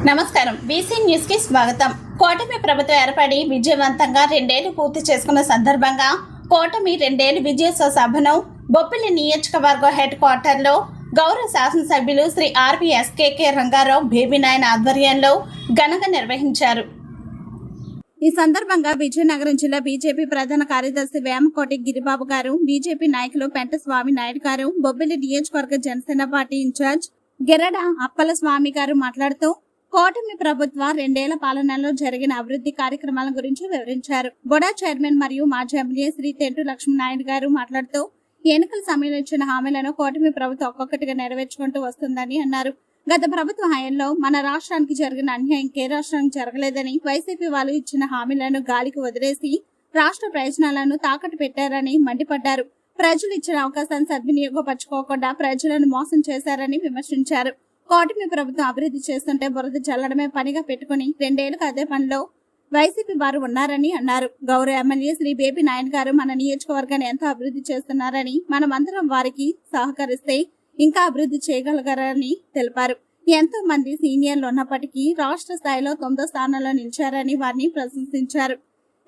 నమస్కారం BC news కి స్వాగతం. కూటమి ప్రభుత్వం ఏర్పడి విజయవంతంగా 2 ఏళ్లు పూర్తి చేసుకున్న సందర్భంగా కూటమి 2 ఏళ్ల విజయోత్సవ సభను బొబ్బిలి నియోజకవర్గం హెడ్ క్వార్టర్లో గౌరవ శాసనసభ్యులు శ్రీ ఆర్వీఎస్కేకే రంగారావు బేబీనాయన్ ఆధ్వర్యంలో ఘనంగా నిర్వహించారు. ఈ సందర్భంగా విజయనగరం జిల్లా బీజేపీ ప్రధాన కార్యదర్శి వేమకోటి గిరిబాబు గారు, బీజేపీ నాయకులు పెంట స్వామి నాయుడు గారు, బొబ్బిలి నియోజకవర్గ జనసేన పార్టీ ఇన్ఛార్జ్ గిరడ అప్పల స్వామి గారు మాట్లాడుతూ కూటమి ప్రభుత్వ 2 ఏళ్ల పాలనలో జరిగిన అభివృద్ధి కార్యక్రమాల గురించి వివరించారు. బొడా చైర్మన్ మరియు మాజీ ఎమ్మెల్యే శ్రీ తెంటు లక్ష్మీనాయుడు గారు మాట్లాడుతూ ఎన్నికల సమయంలో ఇచ్చిన హామీలను కూటమి ప్రభుత్వం ఒక్కొక్కటిగా నెరవేర్చుకుంటూ వస్తుందని అన్నారు. గత ప్రభుత్వ హయాంలో మన రాష్ట్రానికి జరిగిన అన్యాయం ఏ రాష్ట్రానికి జరగలేదని, వైసీపీ వాళ్ళు ఇచ్చిన హామీలను గాలికి వదిలేసి రాష్ట్ర ప్రయోజనాలను తాకట్టు పెట్టారని మండిపడ్డారు. ప్రజలు ఇచ్చిన అవకాశాన్ని సద్వినియోగపరచుకోకుండా ప్రజలను మోసం చేశారని విమర్శించారు. కూటమి ప్రభుత్వం అభివృద్ధి చేస్తుంటే బురద చల్లడమే పనిగా పెట్టుకుని 2 ఏళ్లకు అదే పనిలో వైసీపీ వారు ఉన్నారని అన్నారు. గౌరవ ఎమ్మెల్యే శ్రీ బేబీ నాయన్ గారు మన నియోజకవర్గాన్ని ఎంతో అభివృద్ధి చేస్తున్నారని, మనమందరం వారికి సహకరిస్తే ఇంకా అభివృద్ధి చేయగలగరని తెలిపారు. ఎంతో మంది సీనియర్లు ఉన్నప్పటికీ రాష్ట్ర స్థాయిలో 9వ స్థానంలో నిలిచారని వారిని ప్రశంసించారు.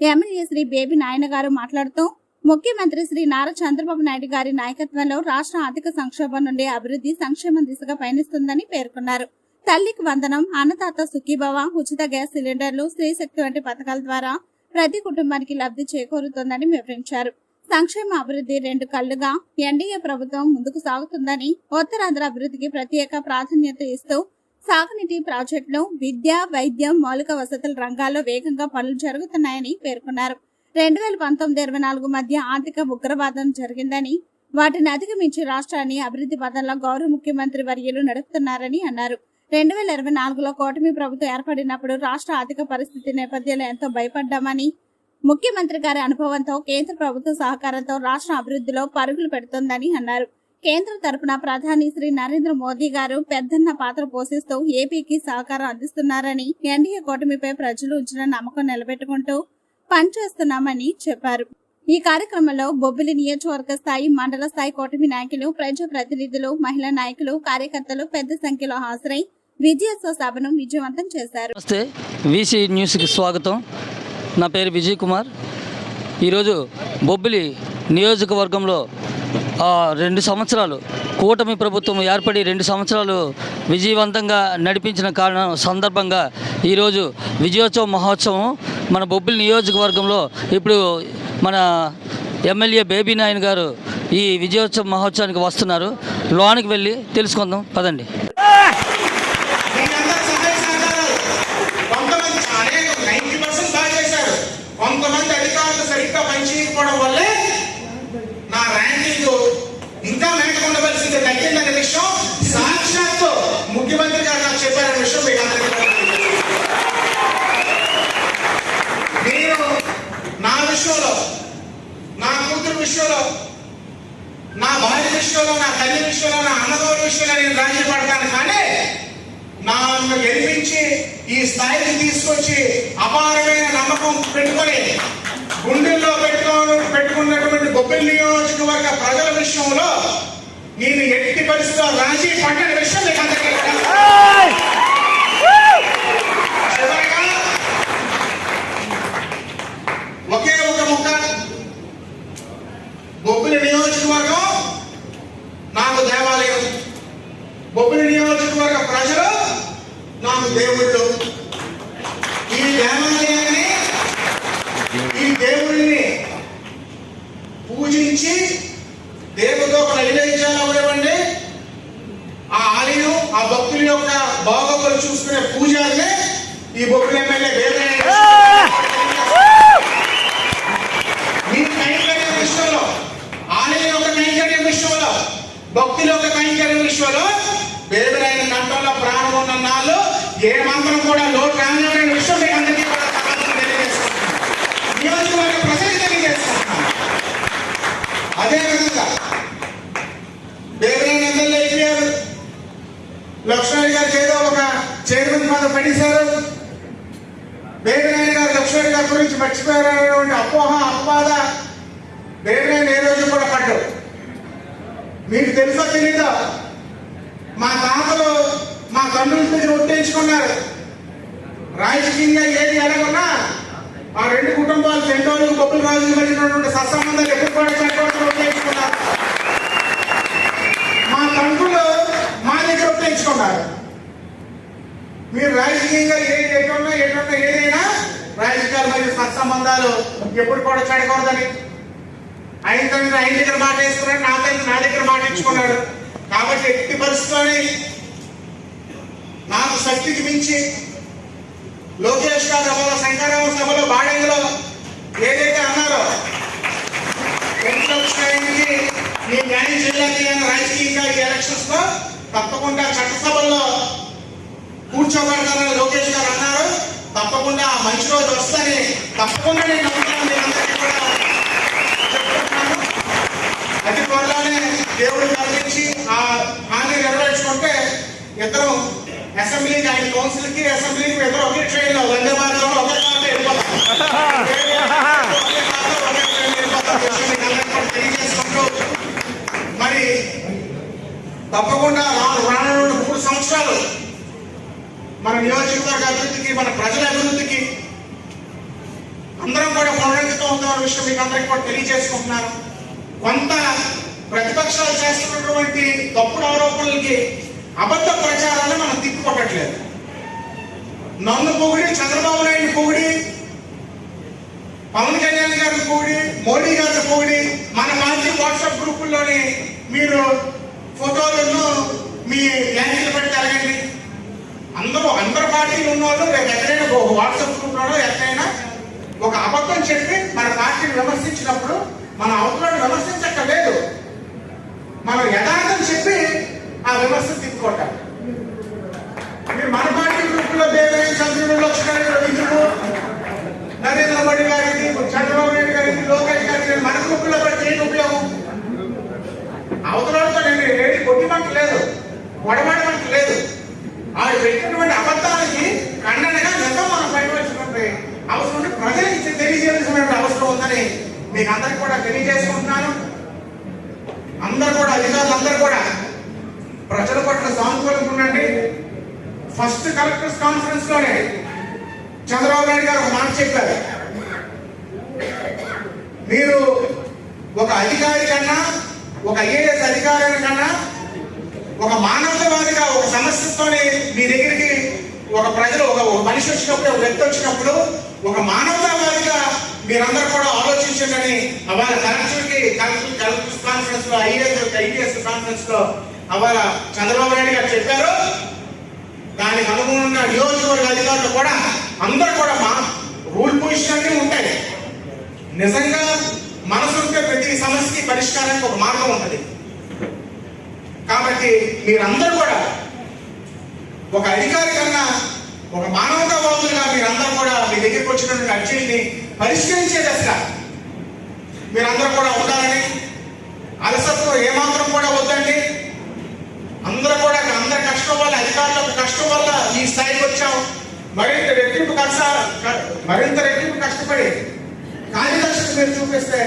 ఎమ్మెల్యే శ్రీ బేబీ నాయన్ గారు మాట్లాడుతూ ముఖ్యమంత్రి శ్రీ నారా చంద్రబాబు నాయుడు గారి నాయకత్వంలో రాష్ట్ర ఆర్థిక సంక్షోభం నుండి అభివృద్ధి సంక్షేమం దిశగా పయనిస్తుందని పేర్కొన్నారు. తల్లికి వందనం, అన్నదాత సుఖీభవ, ఉచిత గ్యాస్ సిలిండర్లు, స్త్రీ శక్తి వంటి పథకాల ద్వారా ప్రతి కుటుంబానికి లబ్ధి చేకూరుతుందని వివరించారు. సంక్షేమ అభివృద్ధి 2 కళ్లుగా ఎన్డీఏ ప్రభుత్వం ముందుకు సాగుతుందని, ఉత్తరాంధ్ర అభివృద్ధికి ప్రత్యేక ప్రాధాన్యత ఇస్తూ సాగునీటి ప్రాజెక్టులు, విద్య, వైద్యం, మౌలిక వసతుల రంగాల్లో వేగంగా పనులు జరుగుతున్నాయని పేర్కొన్నారు. 2019-24 మధ్య ఆర్థిక ఉగ్రవాదం జరిగిందని, వాటిని అధిగమించి రాష్ట్రాన్ని అభివృద్ధి పథంలో గౌరవ ముఖ్యమంత్రి వర్యులు నడుపుతున్నారని అన్నారు. 2024లో కూటమి ప్రభుత్వం ఏర్పడినప్పుడు రాష్ట్ర ఆర్థిక పరిస్థితి నేపథ్యంలో ఎంతో భయపడ్డామని, ముఖ్యమంత్రి గారి అనుభవంతో కేంద్ర ప్రభుత్వ సహకారంతో రాష్ట్ర అభివృద్ధిలో పరుగులు పెడుతోందని అన్నారు. కేంద్రం తరపున ప్రధాని శ్రీ నరేంద్ర మోదీ గారు పెద్దన్న పాత్ర పోషిస్తూ ఏపీకి సహకారం అందిస్తున్నారని, ఎన్డీఏ కూటమిపై ప్రజలు ఉంచిన నమ్మకం నిలబెట్టుకుంటూ పనిచేస్తున్నామని చెప్పారు. ఈ కార్యక్రమంలో బొబ్బిలి నియోజకవర్గ స్థాయి, మండల స్థాయి కూటమి నాయకులు, ప్రజా ప్రతినిధులు, మహిళా నాయకులు, కార్యకర్తలు పెద్ద సంఖ్యలో హాజరై విజయోత్సవ సభను విజయవంతం చేశారు. నమస్తే, వీసీ న్యూస్కి స్వాగతం. నా పేరు విజయ్ కుమార్. ఈరోజు బొబ్బిలి నియోజకవర్గంలో 2 సంవత్సరాలు కూటమి ప్రభుత్వం ఏర్పడి 2 సంవత్సరాలు విజయవంతంగా నడిపించిన కారణం సందర్భంగా ఈరోజు విజయోత్సవ మహోత్సవం మన బొబ్బిలి నియోజకవర్గంలో ఇప్పుడు మన ఎమ్మెల్యే బేబీ నాయన్ గారు ఈ విజయోత్సవ మహోత్సవానికి వస్తున్నారు. లోనికి వెళ్ళి తెలుసుకుందాం, పదండి. కొంతమంది అధికారులు సరిగ్గా పనిచేయకపోవడం వల్లే నా ర్యాంకింగ్ ఇంకా వెనకుండా పరిస్థితి తగ్గిందనే విషయం సాక్షాత్తు ముఖ్యమంత్రి గారు నాకు చెప్పారనే విషయం మీకు అందరికీ నేను నా విషయంలో, నా కూతురు విషయంలో, నా భార్య విషయంలో, నా తల్లి విషయంలో, నా అన్నదోరి విషయంలో నేను రాజీ పడతాను. కానీ నన్ను గెలిపించి ఈ స్థాయికి తీసుకొచ్చి అపారమైన నమ్మకం పెట్టుకొని గుండెల్లో పెట్టుకున్నటువంటి బొబ్బిలి నియోజకవర్గ ప్రజల విషయంలో నేను ఎట్టి పరిస్థితుల్లో రాజీ పడ్డని విషయం మీకు అందరికీ ఒకే ఒక ముక్క, బొబ్బిలి నియోజకవర్గం నాకు దేవాలయం, బొబ్బిలి నియోజకవర్గ ప్రజలు నాకు దేవుళ్ళు. ఈ దేవాలయాన్ని, ఈ దేవుడిని పూజించి దేవుడితో ఒక నైవేద్యాలు అవ్వండి, ఆ ఆలయం, ఆ భక్తుల యొక్క బాగోగులు చూసుకునే పూజారినే ఈ బొబ్బిలి ఎమ్మెల్యే మీ కైంకర్యం విషయంలో, ఆలయం యొక్క కైంకర్యం విషయంలో, భక్తుల యొక్క కైంకర్యం విషయంలో బేబీ నాయన్ కంటంలో ప్రాణం ఉన్న నాళ్ళు ఏ మాత్రం కూడా లోటు రాని విషయం మీకు అందరికీ కూడా తెలియజేస్తున్నాను, నియోజకవర్గ ప్రజలకు తెలియజేస్తున్నాను. అదేవిధంగా బేబీ నాయన్ ఎమ్మెల్యే అయిపోయారు, లక్ష్మణ్ గారికి ఏదో ఒక చైర్మన్ పదవి పడేశారు, బేబీ నాయన్ గారు లక్ష్మణ్ గారి గురించి మర్చిపోయారనేటువంటి అపవాద బేబీ నాయన్ ఏ రోజు కూడా పడ్డారు. మీకు తెలుసో తెలీదా, మా తాతలు మా తండ్రుల దగ్గర ఒట్టేయించుకున్నారు, రాజకీయంగా ఏది ఎలాగున్నా ఆ రెండు కుటుంబాలు చెండోలు బొబ్బుల రాజుల మధ్య ఉన్నటువంటి సత్సంబంధాలు ఎప్పుడు కూడా చట్టంలో ఉపయోగించుకున్నారు. మా తండ్రులు మా దగ్గర ఉపయోగించుకున్నారు. మీరు రాజకీయంగా ఎటున్నా ఏదైనా రాజకీయాల మధ్య సత్సంబంధాలు ఎప్పుడు కూడా చెడకూడదని ఆయన తండ్రి ఆయన దగ్గర మాట వేసుకున్నాడు, నా తండ్రి నా దగ్గర మాట ఇచ్చుకున్నాడు. కాబట్టి ఎట్టి పరిస్థితుల్లోనే నాకు శక్తికి మించి లోకేష్ గారు సభలో శంకరరావు సభలో బాడంగిలో ఏదైతే అన్నారో పెన్షన్కి మీ న్యాయం చేయాలి అని రాజకీయంగా ఈ ఎలక్షన్స్ లో తప్పకుండా చట్టసభల్లో కూర్చోబెడతారని లోకేష్ గారు అన్నారు. తప్పకుండా ఆ మంచి రోజు వస్తుందని తప్పకుండా నేను నమ్ముతాను. మీ అందరికీ కూడా చెప్తున్నాను. అతి త్వరలోనే దేవుడు కల్పించి ఆ హామీ నెరవేర్చుకుంటే ఇద్దరు అసెంబ్లీకి ఆయన కౌన్సిల్ కి అసెంబ్లీకి ఇద్దరు ఒకే ట్రైన్ లో వందే భారతంలో ఒకే కార్లో వెళ్ళిపోతాం. తెలియజేసుకుంటూ మరి తప్పకుండా రానున్న 3 సంవత్సరాలు మన నియోజకవర్గ అభివృద్ధికి మన ప్రజల అభివృద్ధికి అందరం కూడా పునరంకితం అవుతున్న విషయం మీకు అందరికీ కూడా తెలియజేసుకుంటున్నాను. కొంత ప్రతిపక్షాలు చేస్తున్నటువంటి తప్పుడు ఆరోపణలకి అబద్ధ ప్రచారాన్ని మనం తిప్పికొట్టట్లేదు. నన్ను పొగిడి, చంద్రబాబు నాయుడు పొగిడి, పవన్ కళ్యాణ్ గారిని పొగిడి, మోడీ గారిని పొగిడి మన పార్టీ వాట్సాప్ గ్రూపుల్లోని మీరు ఫోటోలను మీ యాంగిల్ పెట్టి అడగండి. అందరు పార్టీలు ఉన్నవాళ్ళు రేపు ఎక్కడైనా వాట్సాప్ గ్రూప్లోనో ఎక్కడైనా ఒక అబద్ధం చెప్పి మన పార్టీని విమర్శించినప్పుడు మన అవతలను విమర్శించక్కర్లేదు, మనం యథార్థం చెప్పి ఆ విమర్శను తిప్పుకోవాలి. మీరు మన పార్టీ గ్రూపుల్లో దేవయ్య, చంద్రుడు, లక్ష్మణ్, రవీంద్రుడు, నరేంద్ర మోడీ గారికి, చంద్రబాబు నాయుడు గారికి, లోకేష్ గారికి మన గ్రూపుల్లో పెడితే ఏంటి ఉపయోగం? అవతలతో నేను ఏది కొట్టిమంట లేదు, గొడవడమంట లేదు. ఆడు పెట్టినటువంటి అబద్ధానికి ఖండనగా నిజం మనం బయటవలసినటువంటి అవసరం ఉంటే ప్రజలకు తెలియజేయాల్సినటువంటి అవసరం ఉందని మీకు అందరికి కూడా తెలియజేసుకుంటున్నాను. అందరూ కూడా అధికారులందరూ కూడా ప్రజల పట్ల సానుకూలంగా ఉండండి. ఫస్ట్ కలెక్టర్స్ కాన్ఫరెన్స్ లోనే చంద్రబాబు నాయుడు గారు ఒక మాట చెప్పారు, మీరు ఒక అధికారి కన్నా, ఒక ఐఏఎస్ అధికారి కన్నా, ఒక మానవతావాదిగా ఒక సమస్యతోనే మీ దగ్గరికి ఒక ప్రజలు ఒక మనిషి వచ్చినప్పుడు, ఒక వ్యక్తి వచ్చినప్పుడు ఒక మానవతావాదిగా మీరందరూ కూడా ఆలోచించండి. వాళ్ళ కలెక్టర్స్ కాన్ఫరెన్స్ లో, ఐఏఎస్ కాన్ఫరెన్స్ లో అవాళ చంద్రబాబు నాయుడు గారు చెప్పారు. దానికి అనుగుణంగా నియోజకవర్గ అధికారులు కూడా అందరూ కూడా మా రూల్ పొజిషన్ అన్ని ఉంటాయి. నిజంగా మనసుంటే ప్రతి సమస్యకి పరిష్కారానికి ఒక మార్గం ఉంటుంది. కాబట్టి మీరందరూ కూడా ఒక అధికారి కన్నా ఒక మానవతావాదులుగా మీరందరూ కూడా మీ దగ్గరికి వచ్చినటువంటి అర్జీని పరిష్కరించే దశగా మీరందరూ కూడా ఉండాలని, అలసత్వం ఏమాత్రం కూడా వద్దండి. అందరూ కూడా అందరి కష్టం వల్ల, అధికారులకు కష్టం వల్ల ఈ స్థాయికి వచ్చాం. మరింత రెట్టింపు కష్టపడి కార్యదర్శక మీరు చూపిస్తే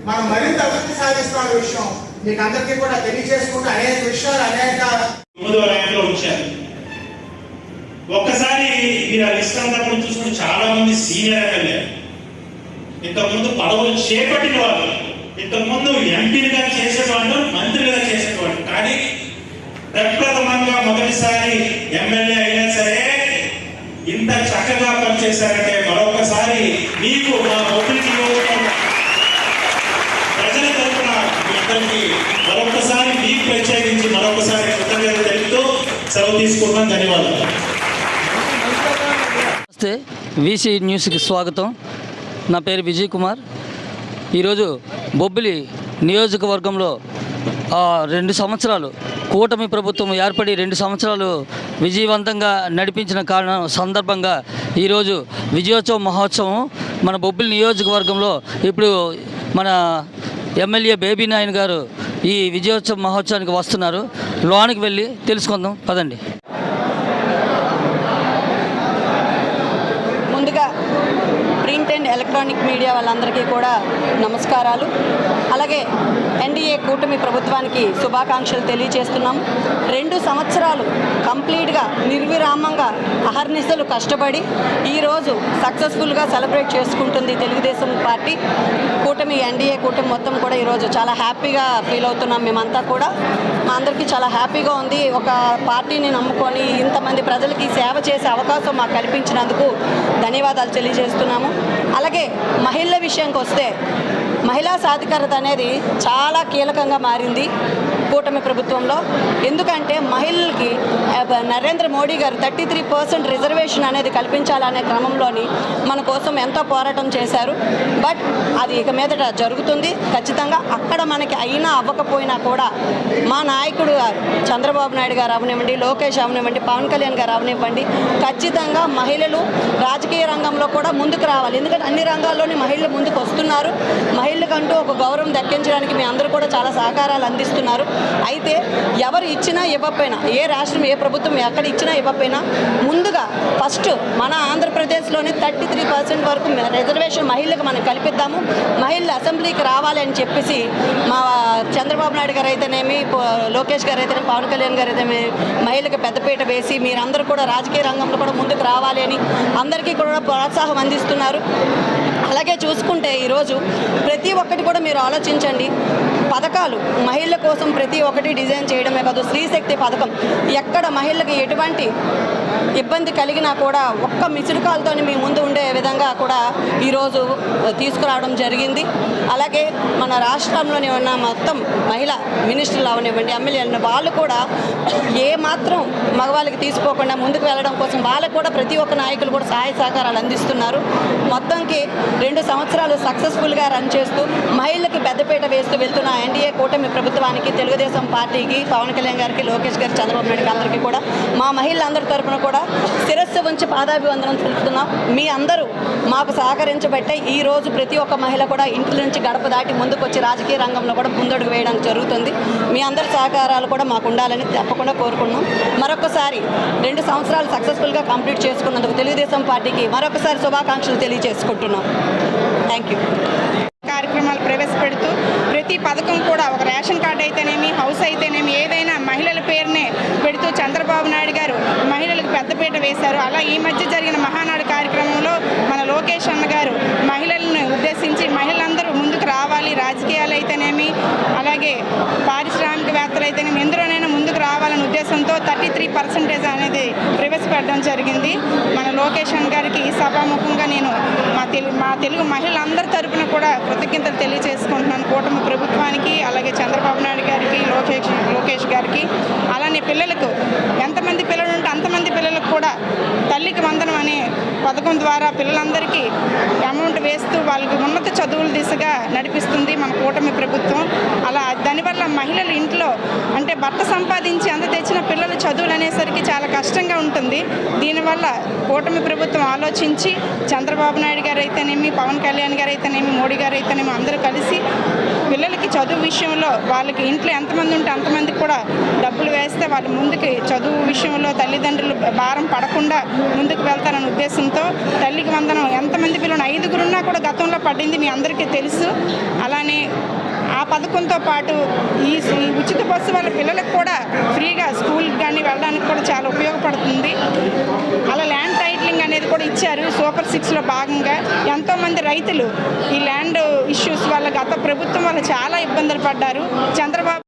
మనం మరింత అభివృద్ధి సాధిస్తున్న విషయం మీకు అందరికీ కూడా తెలియజేసుకుంటూ అనేక విషయాలు ఉంచారు. ఒక్కసారి మీరు ఆ లిస్ట్ అంతా కూడా చూసుకుంటే చాలా మంది సీనియర్ ఎమ్మెల్యే, ఇంతకుముందు పదవులు చేపట్టిన వాళ్ళు, ఇంతకుముందు ఎంపీలుగా చేసేవాళ్ళు, మంత్రులుగా చేసేవాళ్ళు, కానీ ప్రప్రథమంగా మొదటిసారి ఎమ్మెల్యే అయినా సరే ఇంత చక్కగా పనిచేశారంటే మరొకసారి మీకు మా ఒత్తిడికి ప్రజల తరఫున మీ అందరికీ మరొకసారి మీకు ప్రత్యేకించి మరొకసారి కృతజ్ఞతలు తెలుపుతూ సెలవు తీసుకుంటున్నాం. ధన్యవాదాలు. నమస్తే, వీసీ న్యూస్కి స్వాగతం. నా పేరు విజయ్ కుమార్. ఈరోజు బొబ్బిలి నియోజకవర్గంలో 2 సంవత్సరాలు కూటమి ప్రభుత్వం ఏర్పడి 2 సంవత్సరాలు విజయవంతంగా నడిపించిన కారణం సందర్భంగా ఈరోజు విజయోత్సవ మహోత్సవం మన బొబ్బిలి నియోజకవర్గంలో ఇప్పుడు మన ఎమ్మెల్యే బేబీ నాయన్ గారు ఈ విజయోత్సవ మహోత్సవానికి వస్తున్నారు. లోనికి వెళ్ళి తెలుసుకుందాం, పదండి. ముందుగా ప్రింట్ అండ్ ఎలక్ట్రానిక్ మీడియా వాళ్ళందరికీ కూడా నమస్కారాలు. అలాగే ఎన్డీఏ కూటమి ప్రభుత్వానికి శుభాకాంక్షలు తెలియజేస్తున్నాం. 2 సంవత్సరాలు కంప్లీట్గా నిర్విరామంగా అహర్నిశలు కష్టపడి ఈరోజు సక్సెస్ఫుల్గా సెలబ్రేట్ చేసుకుంటుంది తెలుగుదేశం పార్టీ కూటమి. ఎన్డీఏ కూటమి మొత్తం కూడా ఈరోజు చాలా హ్యాపీగా ఫీల్ అవుతున్నాం. మేమంతా కూడా మా అందరికీ చాలా హ్యాపీగా ఉంది. ఒక పార్టీని నమ్ముకొని ఇంతమంది ప్రజలకి సేవ చేసే అవకాశం మాకు కల్పించినందుకు ధన్యవాదాలు తెలియజేస్తున్నాము. అలాగే మహిళల విషయానికి వస్తే మహిళా సాధికారత అనేది చాలా కీలకంగా మారింది కూటమి ప్రభుత్వంలో. ఎందుకంటే మహిళలకి నరేంద్ర మోడీ గారు 33% రిజర్వేషన్ అనేది కల్పించాలనే క్రమంలోని మన కోసం ఎంతో పోరాటం చేశారు. బట్ అది ఇక మీదట జరుగుతుంది ఖచ్చితంగా. అక్కడ మనకి అయినా అవ్వకపోయినా కూడా మా నాయకుడు గారు చంద్రబాబు నాయుడు గారు అవనివ్వండి, లోకేష్ అవనివ్వండి, పవన్ కళ్యాణ్ గారు అవనివ్వండి, ఖచ్చితంగా మహిళలు రాజకీయ రంగంలో కూడా ముందుకు రావాలి. ఎందుకంటే అన్ని రంగాల్లోని మహిళలు ముందుకు వస్తున్నారు. మహిళలకంటూ ఒక గౌరవం దక్కించడానికి మీ అందరూ కూడా చాలా సహకారాలు అందిస్తున్నారు. అయితే ఎవరు ఇచ్చినా ఇవ్వకపోయినా, ఏ రాష్ట్రం ఏ ప్రభుత్వం ఎక్కడ ఇచ్చినా ఇవ్వకపోయినా, ముందుగా ఫస్ట్ మన ఆంధ్రప్రదేశ్లోని 33% వరకు రిజర్వేషన్ మహిళలకు మనం కల్పిద్దాము. మహిళలు అసెంబ్లీకి రావాలి అని చెప్పేసి మా చంద్రబాబు నాయుడు గారు అయితేనేమి, లోకేష్ గారు అయితేనేమి, పవన్ కళ్యాణ్ గారు అయితేనేమి మహిళలకు పెద్దపీట వేసి మీరందరూ కూడా రాజకీయ రంగంలో కూడా ముందుకు రావాలి అని అందరికీ కూడా ప్రోత్సాహం అందిస్తున్నారు. అలాగే చూసుకుంటే ఈరోజు ప్రతి ఒక్కటి కూడా మీరు ఆలోచించండి. పథకాలు మహిళల కోసం ప్రతి ఒక్కటి డిజైన్ చేయడమే కాదు, స్త్రీశక్తి పథకం ఎక్కడ మహిళలకు ఎటువంటి ఇబ్బంది కలిగినా కూడా ఒక్క మిసుడుకాలతో మీ ముందు ఉండే విధంగా కూడా ఈరోజు తీసుకురావడం జరిగింది. అలాగే మన రాష్ట్రంలోని ఉన్న మొత్తం మహిళా మినిస్టర్లు అవనివ్వండి, ఎమ్మెల్యేలు, వాళ్ళు కూడా ఏ మాత్రం మగవాళ్ళకి తీసుకోకుండా ముందుకు వెళ్ళడం కోసం వాళ్ళకు కూడా ప్రతి ఒక్క నాయకులు కూడా సహాయ సహకారాలు అందిస్తున్నారు. మొత్తంకి 2 సంవత్సరాలు సక్సెస్ఫుల్గా రన్ చేస్తూ మహిళలకి పెద్దపీట వేస్తూ వెళ్తున్న ఎన్డీఏ కూటమి ప్రభుత్వానికి, తెలుగుదేశం పార్టీకి, పవన్ కళ్యాణ్ గారికి, లోకేష్ గారికి, చంద్రబాబు నాయుడు అందరికీ కూడా మా మహిళలందరి తరఫున కూడా శిరస్సు ఉంచి పాదాభివందనం తెలుపుతున్నాం. మీ అందరూ మాకు సహకరించబట్టే ఈరోజు ప్రతి ఒక్క మహిళ కూడా ఇంటి నుంచి గడప దాటి ముందుకు వచ్చి రాజకీయ రంగంలో కూడా ముందడుగు వేయడానికి జరుగుతుంది. మీ అందరి సహకారాలు కూడా మాకు ఉండాలని తప్పకుండా కోరుకున్నాం. మరొకసారి 2 సంవత్సరాలు సక్సెస్ఫుల్గా కంప్లీట్ చేసుకున్నందుకు తెలుగుదేశం పార్టీకి మరొకసారి శుభాకాంక్షలు తెలియజేసుకుంటున్నాం. Thank you. కార్యక్రమాలు ప్రవేశపెడుతూ ప్రతి పథకం కూడా ఒక రేషన్ కార్డు అయితేనేమి, హౌస్ అయితేనేమి, ఏదైనా మహిళల పేరునే పెడుతూ చంద్రబాబు నాయుడు గారు మహిళలకు పెద్దపీట వేశారు. అలా ఈ మధ్య జరిగిన మహానాడు కార్యక్రమంలో మన లోకేష్ అన్న గారు మహిళలను ఉద్దేశించి మహిళలందరూ ముందుకు రావాలి, రాజకీయాలు అయితేనేమి, అలాగే పారిశ్రామికవేత్తలు అయితేనేమి, ఎందులోనైనా ముందుకు రావాలనే ఉద్దేశంతో 33% అనేది ప్రవేశపెట్టడం జరిగింది. మన లోకేష్ అన్న గారికి ఈ సభాముఖంగా నేను మా తెలుగు మహిళలందరి తరపున కూడా కృతజ్ఞతలు తెలియజేసుకుంటున్నాను. కూటమి ప్రభుత్వానికి, అలాగే చంద్రబాబు నాయుడు గారికి, లోకేష్ గారికి. అలానే పిల్లలకు ఎంతమంది పిల్లలు ఉంటే అంతమంది పిల్లలకు కూడా తల్లికి వందనం అనే పథకం ద్వారా పిల్లలందరికీ అమౌంట్ వేస్తూ వాళ్ళకి ఉన్నత చదువుల దిశగా నడిపిస్తుంది మన కూటమి ప్రభుత్వం. అలా దానివల్ల మహిళలు ఇంట్లో అంటే భర్త సంపాదించి అంత తెచ్చిన పిల్లల చదువులు అనేసరికి చాలా కష్టంగా ఉంటుంది. దీనివల్ల కూటమి ప్రభుత్వం ఆలోచించి చంద్రబాబు నాయుడు గారు అయితేనేమి, పవన్ కళ్యాణ్ గారు అయితేనేమి, మోడీ గారు అయితేనేమి అందరూ కలిసి పిల్లలకి చదువు విషయంలో వాళ్ళకి ఇంట్లో ఎంతమంది ఉంటే అంతమందికి కూడా డబ్బులు వేస్తే వాళ్ళు ముందుకి చదువు విషయంలో తల్లిదండ్రులు భారం పడకుండా ముందుకు వెళ్తారనే ఉద్దేశంతో తల్లికి వందనం ఎంతమంది పిల్లలు 5 ఉన్నా కూడా గతంలో పడింది మీ అందరికీ తెలుసు. అలానే ఆ పథకంతో పాటు ఈ ఉచిత బస్సు వాళ్ళ పిల్లలకు కూడా ఫ్రీగా స్కూల్కి కానీ వెళ్ళడానికి కూడా చాలా ఉపయోగపడుతుంది. అలా ల్యాండ్ టైటిలింగ్ అనేది కూడా ఇచ్చారు సూపర్ 6లో భాగంగా. ఎంతోమంది రైతులు ఈ ల్యాండ్ ఇష్యూస్ వల్ల గత ప్రభుత్వం వల్ల చాలా ఇబ్బందులు పడ్డారు. చంద్రబాబు